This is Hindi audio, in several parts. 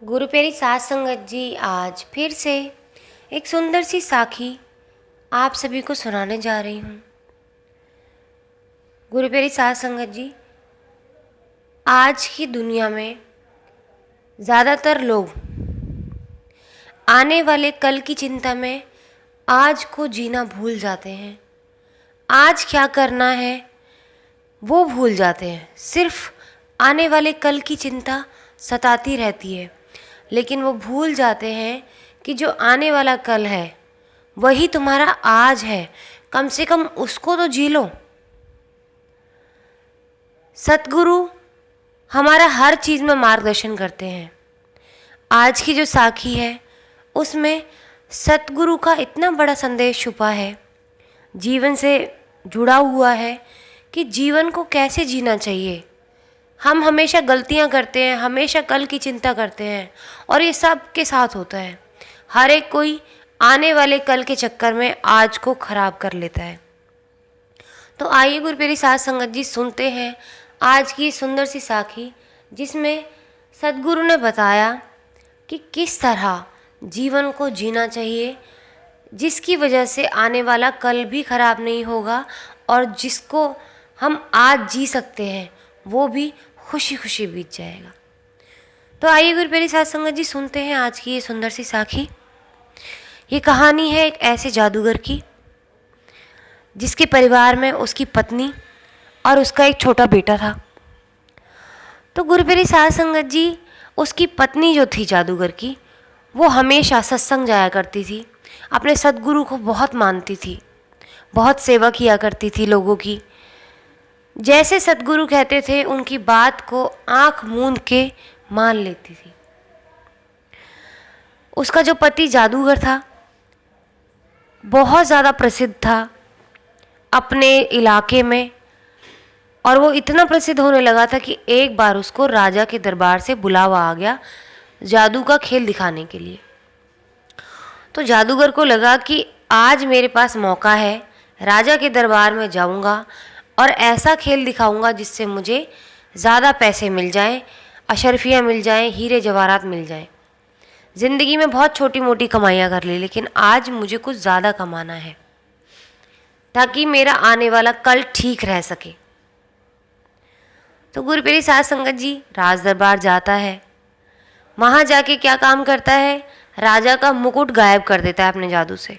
गुरु प्यारी सात संगत जी, आज फिर से एक सुंदर सी साखी आप सभी को सुनाने जा रही हूँ। गुरु प्यारी सात संगत जी, आज की दुनिया में ज़्यादातर लोग आने वाले कल की चिंता में आज को जीना भूल जाते हैं। आज क्या करना है वो भूल जाते हैं। सिर्फ आने वाले कल की चिंता सताती रहती है, लेकिन वो भूल जाते हैं कि जो आने वाला कल है वही तुम्हारा आज है। कम से कम उसको तो जी लो। सतगुरु हमारा हर चीज़ में मार्गदर्शन करते हैं। आज की जो साखी है उसमें सतगुरु का इतना बड़ा संदेश छुपा है, जीवन से जुड़ा हुआ है कि जीवन को कैसे जीना चाहिए। हम हमेशा गलतियां करते हैं, हमेशा कल की चिंता करते हैं और ये सब के साथ होता है। हर एक कोई आने वाले कल के चक्कर में आज को खराब कर लेता है। तो आइए गुरु प्यारी सात संगत जी, सुनते हैं आज की सुंदर सी साखी, जिसमें सतगुरु ने बताया कि किस तरह जीवन को जीना चाहिए, जिसकी वजह से आने वाला कल भी खराब नहीं होगा और जिसको हम आज जी सकते हैं वो भी खुशी खुशी बीत जाएगा। तो आइए गुरु प्यारी सात संगत जी, सुनते हैं आज की ये सुंदर सी साखी। ये कहानी है एक ऐसे जादूगर की जिसके परिवार में उसकी पत्नी और उसका एक छोटा बेटा था। तो गुरु प्यारी सात संगत जी, उसकी पत्नी जो थी जादूगर की, वो हमेशा सत्संग जाया करती थी, अपने सतगुरु को बहुत मानती थी, बहुत सेवा किया करती थी लोगों की। जैसे सतगुरु कहते थे उनकी बात को आंख मूंद के मान लेती थी। उसका जो पति जादूगर था बहुत ज़्यादा प्रसिद्ध था अपने इलाके में, और वो इतना प्रसिद्ध होने लगा था कि एक बार उसको राजा के दरबार से बुलावा आ गया जादू का खेल दिखाने के लिए। तो जादूगर को लगा कि आज मेरे पास मौका है, राजा के दरबार में जाऊंगा और ऐसा खेल दिखाऊंगा जिससे मुझे ज़्यादा पैसे मिल जाएं, अशर्फियाँ मिल जाएं, हीरे जवाहरात मिल जाएं। ज़िंदगी में बहुत छोटी मोटी कमाइयाँ कर ली, लेकिन आज मुझे कुछ ज़्यादा कमाना है ताकि मेरा आने वाला कल ठीक रह सके। तो गुरु प्यारी सात संगत जी राज दरबार जाता है। वहाँ जाके क्या काम करता है, राजा का मुकुट गायब कर देता है अपने जादू से।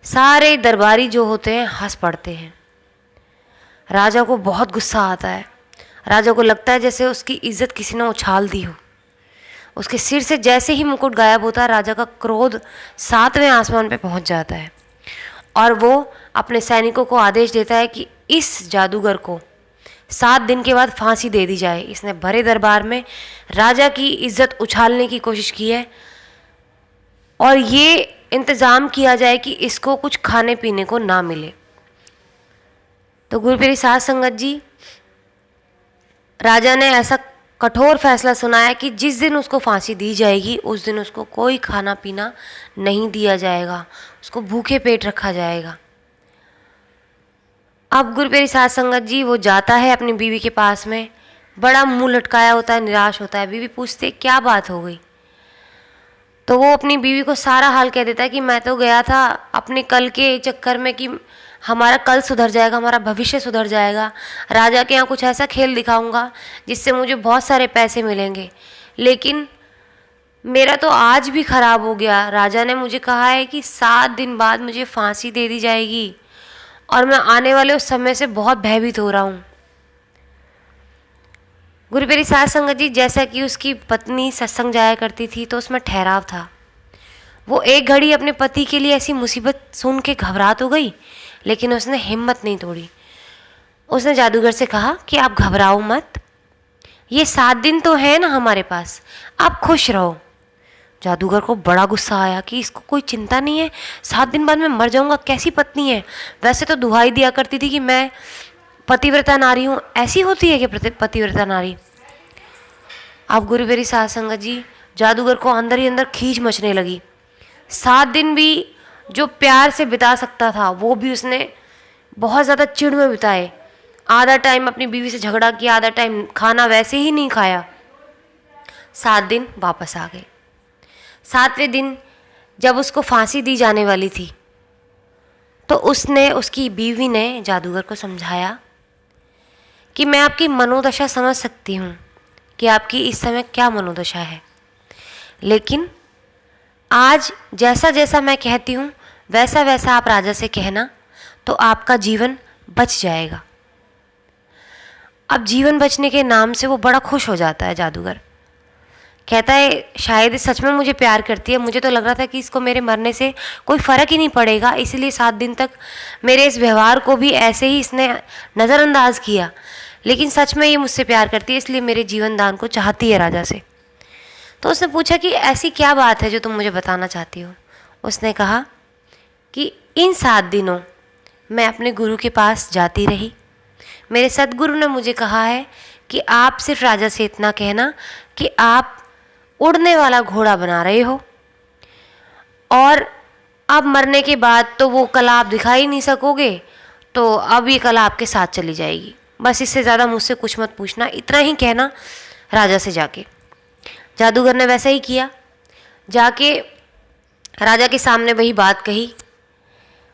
सारे दरबारी जो होते हैं हंस पड़ते हैं। राजा को बहुत गुस्सा आता है। राजा को लगता है जैसे उसकी इज्जत किसी ने उछाल दी हो। उसके सिर से जैसे ही मुकुट गायब होता है, राजा का क्रोध 7वें आसमान पे पहुंच जाता है और वो अपने सैनिकों को आदेश देता है कि इस जादूगर को 7 दिन के बाद फांसी दे दी जाए। इसने भरे दरबार में राजा की इज्जत उछालने की कोशिश की है और ये इंतज़ाम किया जाए कि इसको कुछ खाने पीने को ना मिले। तो गुरु प्यारी सात संगत जी, राजा ने ऐसा कठोर फैसला सुनाया कि जिस दिन उसको फांसी दी जाएगी उस दिन उसको कोई खाना पीना नहीं दिया जाएगा, उसको भूखे पेट रखा जाएगा। अब गुरु प्यारी सात संगत जी वो जाता है अपनी बीवी के पास में, बड़ा मुंह लटकाया होता है, निराश होता है। बीवी पूछती है क्या बात हो गई। तो वो अपनी बीवी को सारा हाल कह देता है कि मैं तो गया था अपने कल के चक्कर में कि हमारा कल सुधर जाएगा, हमारा भविष्य सुधर जाएगा, राजा के यहाँ कुछ ऐसा खेल दिखाऊंगा जिससे मुझे बहुत सारे पैसे मिलेंगे, लेकिन मेरा तो आज भी खराब हो गया। राजा ने मुझे कहा है कि 7 दिन बाद मुझे फांसी दे दी जाएगी और मैं आने वाले उस समय से बहुत भयभीत हो रहा हूँ। गुरु प्यारी सात संगत जी, जैसा कि उसकी पत्नी सत्संग जाया करती थी तो उसमें ठहराव था। वो एक घड़ी अपने पति के लिए ऐसी मुसीबत सुन के घबरा तो गई, लेकिन उसने हिम्मत नहीं तोड़ी। उसने जादूगर से कहा कि आप घबराओ मत, ये 7 दिन तो है ना हमारे पास, आप खुश रहो। जादूगर को बड़ा गुस्सा आया कि इसको कोई चिंता नहीं है, 7 दिन बाद मैं मर जाऊंगा, कैसी पत्नी है। वैसे तो दुहाई दिया करती थी कि मैं पतिव्रता नारी हूँ, ऐसी होती है कि पतिव्रता नारी। अब गुरु प्यारी सात संगत जी, जादूगर को अंदर ही अंदर खींच मचने लगी। 7 दिन भी जो प्यार से बिता सकता था वो भी उसने बहुत ज़्यादा चिढ़ में बिताए। आधा टाइम अपनी बीवी से झगड़ा किया, आधा टाइम खाना वैसे ही नहीं खाया। 7 दिन वापस आ गए। 7वें दिन जब उसको फांसी दी जाने वाली थी तो उसकी बीवी ने जादूगर को समझाया कि मैं आपकी मनोदशा समझ सकती हूँ कि आपकी इस समय क्या मनोदशा है, लेकिन आज जैसा जैसा मैं कहती हूँ वैसा वैसा आप राजा से कहना तो आपका जीवन बच जाएगा। अब जीवन बचने के नाम से वो बड़ा खुश हो जाता है जादूगर। कहता है शायद सच में मुझे प्यार करती है, मुझे तो लग रहा था कि इसको मेरे मरने से कोई फ़र्क ही नहीं पड़ेगा, इसलिए 7 दिन तक मेरे इस व्यवहार को भी ऐसे ही इसने नज़रअंदाज किया, लेकिन सच में ये मुझसे प्यार करती है, इसलिए मेरे जीवन दान को चाहती है राजा से। तो उसने पूछा कि ऐसी क्या बात है जो तुम मुझे बताना चाहती हो। उसने कहा कि इन 7 दिनों मैं अपने गुरु के पास जाती रही, मेरे सद्गुरु ने मुझे कहा है कि आप सिर्फ राजा से इतना कहना कि आप उड़ने वाला घोड़ा बना रहे हो और अब मरने के बाद तो वो कला आप दिखा ही नहीं सकोगे, तो अब ये कला आपके साथ चली जाएगी, बस इससे ज़्यादा मुझसे कुछ मत पूछना, इतना ही कहना राजा से जाके। जादूगर ने वैसा ही किया, जाके राजा के सामने वही बात कही,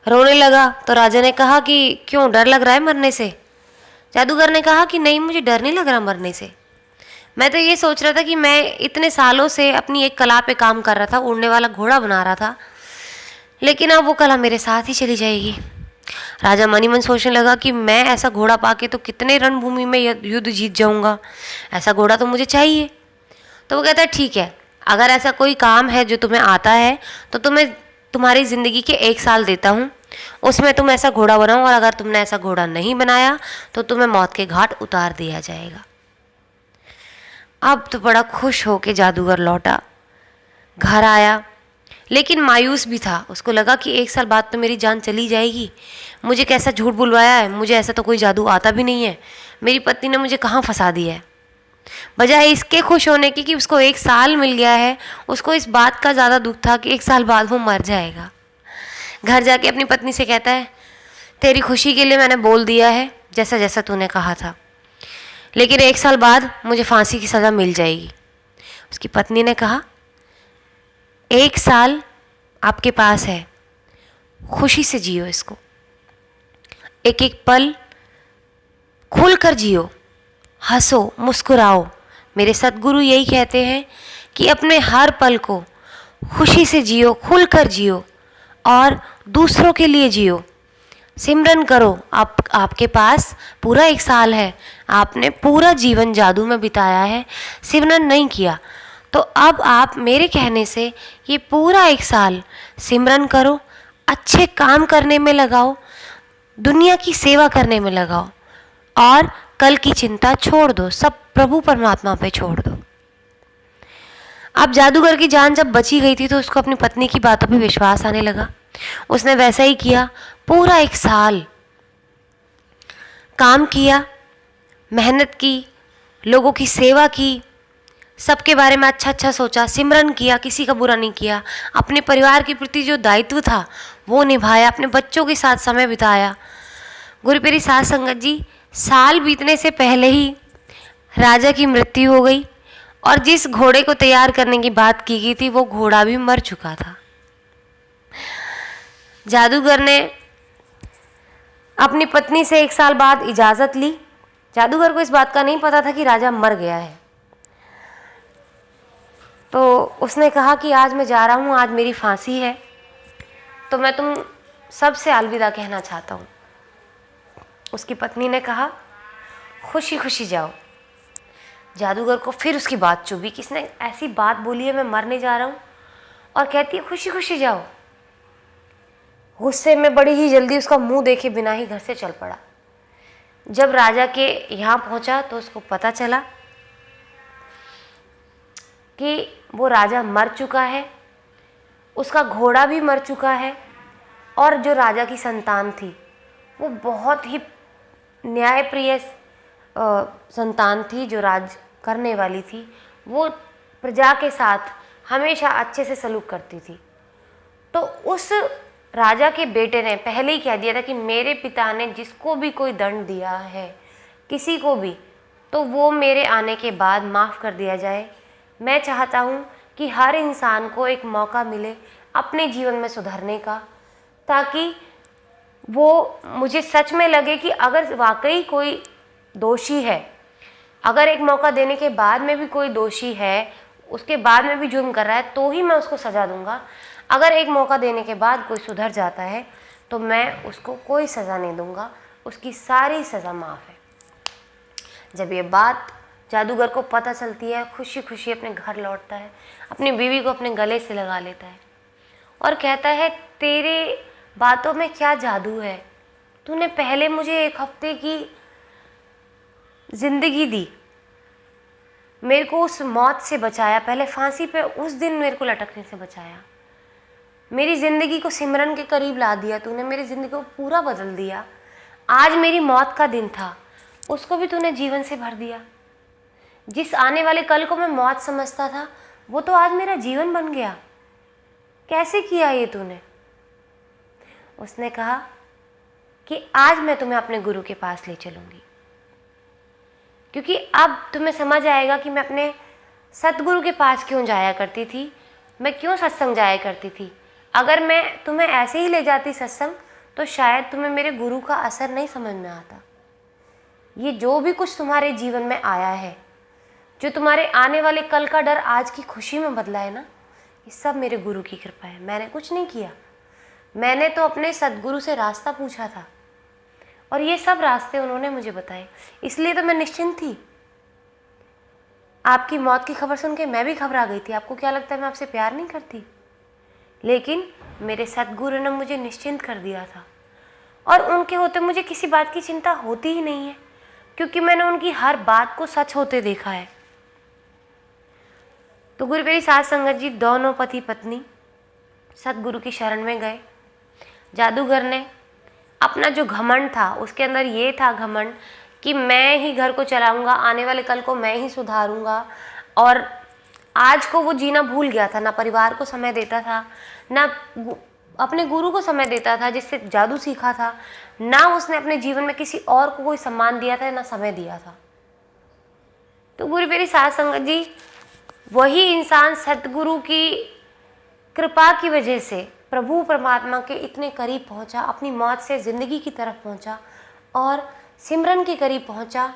रोने लगा। तो राजा ने कहा कि क्यों, डर लग रहा है मरने से? जादूगर ने कहा कि नहीं, मुझे डर नहीं लग रहा मरने से, मैं तो ये सोच रहा था कि मैं इतने सालों से अपनी एक कला पे काम कर रहा था, उड़ने वाला घोड़ा बना रहा था, लेकिन अब वो कला मेरे साथ ही चली जाएगी। राजा मन ही मन सोचने लगा कि मैं ऐसा घोड़ा पाके तो कितने रणभूमि में युद्ध जीत जाऊंगा, ऐसा घोड़ा तो मुझे चाहिए। तो वो कहता है ठीक है, अगर ऐसा कोई काम है जो तुम्हें आता है तो तुम्हें तुम्हारी ज़िंदगी के 1 साल देता हूँ, उसमें तुम ऐसा घोड़ा बनाओ, और अगर तुमने ऐसा घोड़ा नहीं बनाया तो तुम्हें मौत के घाट उतार दिया जाएगा। अब तो बड़ा खुश होके जादूगर लौटा, घर आया, लेकिन मायूस भी था। उसको लगा कि 1 साल बाद तो मेरी जान चली जाएगी, मुझे कैसा झूठ बुलवाया है, मुझे ऐसा तो कोई जादू आता भी नहीं है, मेरी पत्नी ने मुझे कहाँ फंसा दिया है। बजाय इसके खुश होने की कि उसको 1 साल मिल गया है, उसको इस बात का ज़्यादा दुख था कि 1 साल बाद वो मर जाएगा। घर जाके अपनी पत्नी से कहता है तेरी खुशी के लिए मैंने बोल दिया है जैसा जैसा तूने कहा था, लेकिन 1 साल बाद मुझे फांसी की सज़ा मिल जाएगी। उसकी पत्नी ने कहा 1 साल आपके पास है, खुशी से जियो इसको, एक एक पल खुल कर जियो, हंसो, मुस्कुराओ। मेरे सद्गुरु यही कहते हैं कि अपने हर पल को खुशी से जियो, खुल कर जियो और दूसरों के लिए जियो, सिमरन करो। आपके पास पूरा 1 साल है, आपने पूरा जीवन जादू में बिताया है, सिमरन नहीं किया, तो अब आप मेरे कहने से ये पूरा 1 साल सिमरन करो, अच्छे काम करने में लगाओ, दुनिया की सेवा करने में लगाओ और कल की चिंता छोड़ दो, सब प्रभु परमात्मा पे छोड़ दो। अब जादूगर की जान जब बची गई थी तो उसको अपनी पत्नी की बातों पे विश्वास आने लगा। उसने वैसा ही किया, पूरा 1 साल काम किया, मेहनत की, लोगों की सेवा की, सबके बारे में अच्छा अच्छा सोचा, सिमरन किया, किसी का बुरा नहीं किया, अपने परिवार के प्रति जो दायित्व था वो निभाया, अपने बच्चों के साथ समय बिताया। गुरु प्यारी साध संगत जी, साल बीतने से पहले ही राजा की मृत्यु हो गई और जिस घोड़े को तैयार करने की बात की गई थी वो घोड़ा भी मर चुका था। जादूगर ने अपनी पत्नी से 1 साल बाद इजाज़त ली। जादूगर को इस बात का नहीं पता था कि राजा मर गया है, तो उसने कहा कि आज मैं जा रहा हूँ, आज मेरी फांसी है, तो मैं तुम सबसे अलविदा कहना चाहता हूँ। उसकी पत्नी ने कहा खुशी खुशी जाओ। जादूगर को फिर उसकी बात चुभी कि इसने ऐसी बात बोली है, मैं मरने जा रहा हूँ और कहती है खुशी खुशी जाओ। गुस्से में बड़ी ही जल्दी उसका मुंह देखे बिना ही घर से चल पड़ा। जब राजा के यहाँ पहुँचा तो उसको पता चला कि वो राजा मर चुका है, उसका घोड़ा भी मर चुका है और जो राजा की संतान थी वो बहुत ही न्यायप्रिय संतान थी, जो राज करने वाली थी, वो प्रजा के साथ हमेशा अच्छे से सलूक करती थी। तो उस राजा के बेटे ने पहले ही कह दिया था कि मेरे पिता ने जिसको भी कोई दंड दिया है, किसी को भी, तो वो मेरे आने के बाद माफ़ कर दिया जाए, मैं चाहता हूँ कि हर इंसान को एक मौका मिले अपने जीवन में सुधरने का, ताकि वो मुझे सच में लगे कि अगर वाकई कोई दोषी है, अगर एक मौका देने के बाद में भी कोई दोषी है, उसके बाद में भी जुर्म कर रहा है, तो ही मैं उसको सज़ा दूंगा। अगर एक मौका देने के बाद कोई सुधर जाता है तो मैं उसको कोई सज़ा नहीं दूंगा, उसकी सारी सज़ा माफ़ है। जब ये बात जादूगर को पता चलती है, खुशी खुशी अपने घर लौटता है, अपनी बीवी को अपने गले से लगा लेता है और कहता है, तेरे बातों में क्या जादू है, तूने पहले मुझे 1 हफ्ते की ज़िंदगी दी, मेरे को उस मौत से बचाया, पहले फांसी पे उस दिन मेरे को लटकने से बचाया, मेरी ज़िंदगी को सिमरन के करीब ला दिया तूने, मेरी ज़िंदगी को पूरा बदल दिया। आज मेरी मौत का दिन था, उसको भी तूने जीवन से भर दिया। जिस आने वाले कल को मैं मौत समझता था, वो तो आज मेरा जीवन बन गया। कैसे किया ये तूने? उसने कहा कि आज मैं तुम्हें अपने गुरु के पास ले चलूँगी, क्योंकि अब तुम्हें समझ आएगा कि मैं अपने सतगुरु के पास क्यों जाया करती थी, मैं क्यों सत्संग जाया करती थी। अगर मैं तुम्हें ऐसे ही ले जाती सत्संग, तो शायद तुम्हें मेरे गुरु का असर नहीं समझ में आता। ये जो भी कुछ तुम्हारे जीवन में आया है, जो तुम्हारे आने वाले कल का डर आज की खुशी में बदला है ना, ये सब मेरे गुरु की कृपा है। मैंने कुछ नहीं किया, मैंने तो अपने सद्गुरु से रास्ता पूछा था और ये सब रास्ते उन्होंने मुझे बताए, इसलिए तो मैं निश्चिंत थी। आपकी मौत की खबर सुन के मैं भी घबरा गई थी। आपको क्या लगता है मैं आपसे प्यार नहीं करती? लेकिन मेरे सद्गुरु ने मुझे निश्चिंत कर दिया था और उनके होते मुझे किसी बात की चिंता होती ही नहीं है, क्योंकि मैंने उनकी हर बात को सच होते देखा है। तो गुरु मेरी सास संगत जी दोनों पति पत्नी सतगुरु की शरण में गए। जादूगर ने अपना जो घमंड था, उसके अंदर ये था घमंड कि मैं ही घर को चलाऊंगा, आने वाले कल को मैं ही सुधारूंगा, और आज को वो जीना भूल गया था। ना परिवार को समय देता था, ना अपने गुरु को समय देता था जिससे जादू सीखा था, ना उसने अपने जीवन में किसी और को कोई सम्मान दिया था, ना समय दिया था। तो गुरु मेरी सास संगत जी, वही इंसान सतगुरु की कृपा की वजह से प्रभु परमात्मा के इतने करीब पहुंचा, अपनी मौत से ज़िंदगी की तरफ पहुंचा और सिमरन के करीब पहुंचा,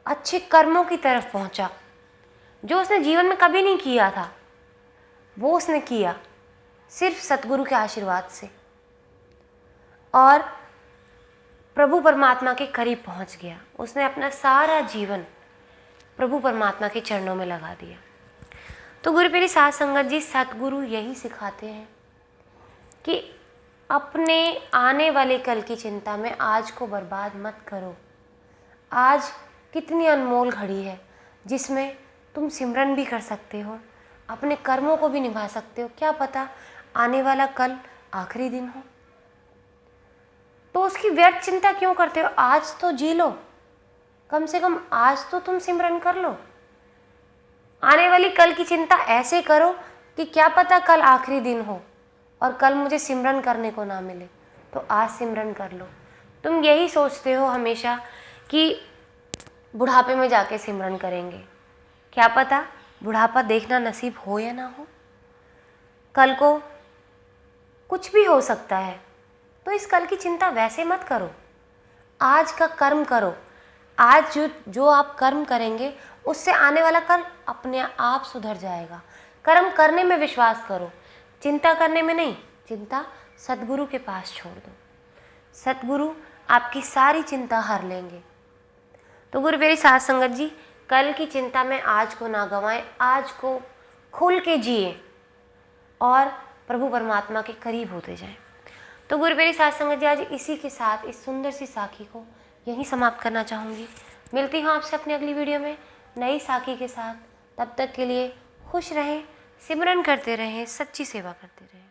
अच्छे कर्मों की तरफ पहुंचा। जो उसने जीवन में कभी नहीं किया था वो उसने किया सिर्फ सतगुरु के आशीर्वाद से, और प्रभु परमात्मा के करीब पहुंच गया। उसने अपना सारा जीवन प्रभु परमात्मा के चरणों में लगा दिया। तो गुरु मेरी सास संगत जी, सतगुरु यही सिखाते हैं कि अपने आने वाले कल की चिंता में आज को बर्बाद मत करो। आज कितनी अनमोल घड़ी है जिसमें तुम सिमरन भी कर सकते हो, अपने कर्मों को भी निभा सकते हो। क्या पता आने वाला कल आखिरी दिन हो, तो उसकी व्यर्थ चिंता क्यों करते हो? आज तो जी लो, कम से कम आज तो तुम सिमरन कर लो। आने वाली कल की चिंता ऐसे करो कि क्या पता कल आखिरी दिन हो और कल मुझे सिमरन करने को ना मिले, तो आज सिमरन कर लो। तुम यही सोचते हो हमेशा कि बुढ़ापे में जाके सिमरन करेंगे, क्या पता बुढ़ापा देखना नसीब हो या ना हो, कल को कुछ भी हो सकता है। तो इस कल की चिंता वैसे मत करो, आज का कर्म करो। आज जो आप कर्म करेंगे उससे आने वाला कल अपने आप सुधर जाएगा। कर्म करने में विश्वास करो, चिंता करने में नहीं। चिंता सतगुरु के पास छोड़ दो, सतगुरु आपकी सारी चिंता हर लेंगे। तो गुरु मेरी सास संगत जी, कल की चिंता में आज को ना गंवाएं, आज को खुल के जिए और प्रभु परमात्मा के करीब होते जाएं। तो गुरु मेरी सास संगत जी, आज इसी के साथ इस सुंदर सी साखी को यहीं समाप्त करना चाहूँगी। मिलती हूँ आपसे अपनी अगली वीडियो में नई साखी के साथ। तब तक के लिए खुश रहें, सिमरन करते रहें, सच्ची सेवा करते रहें।